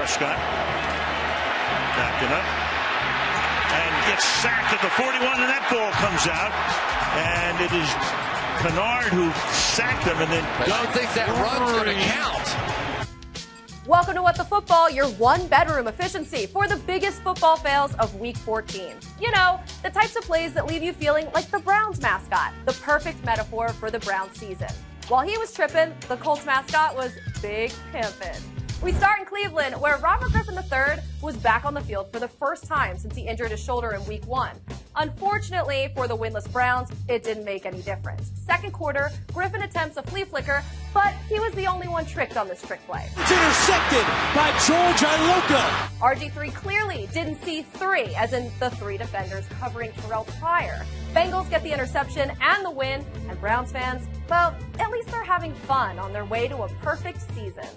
Prescott backed it up and gets sacked at the 41, and that ball comes out, and it is Kennard who sacked him, and then I don't think that run's going to count. Welcome to What the Football, your one-bedroom efficiency for the biggest football fails of Week 14. You know, the types of plays that leave you feeling like the Browns mascot, the perfect metaphor for the Browns season. While he was tripping, the Colts mascot was big pimpin'. We start in Cleveland, where Robert Griffin III was back on the field for the first time since he injured his shoulder in Week 1. Unfortunately for the winless Browns, it didn't make any difference. Second quarter, Griffin attempts a flea flicker, but he was the only one tricked on this trick play. It's intercepted by George Iloka. RG3 clearly didn't see three, as in the three defenders covering Terrell Pryor. Bengals get the interception and the win, and Browns fans, well, at least they're having fun on their way to a perfect season.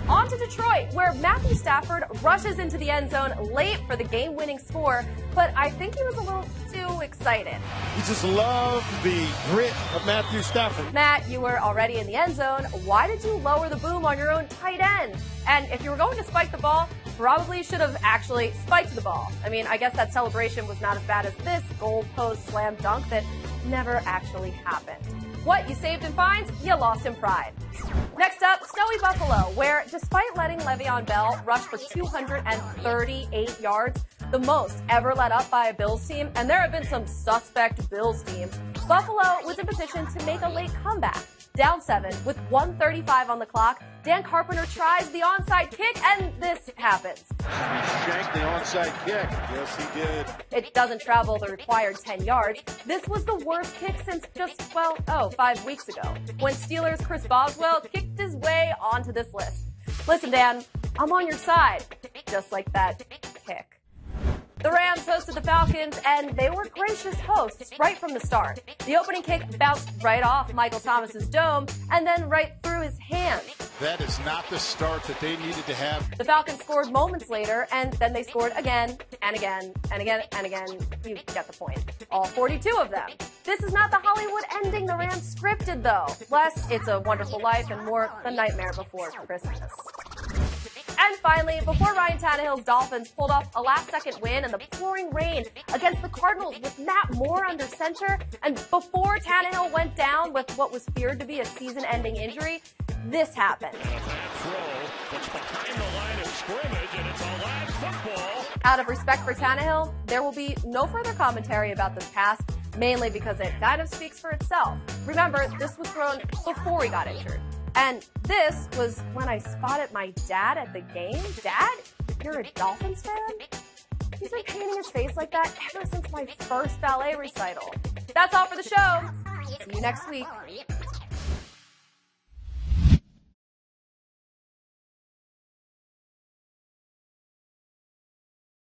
On to Detroit, where Matthew Stafford rushes into the end zone late for the game-winning score, but I think he was a little too excited. You just love the grit of Matthew Stafford. Matt, you were already in the end zone. Why did you lower the boom on your own tight end? And if you were going to spike the ball, probably should have actually spiked the ball. I mean, I guess that celebration was not as bad as this goalpost slam dunk that never actually happened. What, you saved in fines? You lost in pride. Next up, snowy Buffalo, where despite letting Le'Veon Bell rush for 238 yards, the most ever let up by a Bills team, and there have been some suspect Bills teams, Buffalo was in position to make a late comeback. Down 7 with 1:35 on the clock, Dan Carpenter tries the onside kick, and this happens. He shanked the onside kick. Yes, he did. It doesn't travel the required 10 yards. This was the worst kick since just, 5 weeks ago, when Steelers' Chris Boswell kicked his way onto this list. Listen, Dan, I'm on your side, just like that kick. The Rams hosted the Falcons, and they were gracious hosts right from the start. The opening kick bounced right off Michael Thomas's dome and then right through his hands. That is not the start that they needed to have. The Falcons scored moments later, and then they scored again and again and again and again. You get the point. All 42 of them. This is not the Hollywood ending the Rams scripted, though. Less It's a Wonderful Life and more The Nightmare Before Christmas. And finally, before Ryan Tannehill's Dolphins pulled off a last-second win in the pouring rain against the Cardinals with Matt Moore under center, and before Tannehill went down with what was feared to be a season-ending injury, this happened. Out of respect for Tannehill, there will be no further commentary about this pass, mainly because it kind of speaks for itself. Remember, this was thrown before he got injured. And this was when I spotted my dad at the game. Dad, you're a Dolphins fan? He's been painting his face like that ever since my first ballet recital. That's all for the show. See you next week.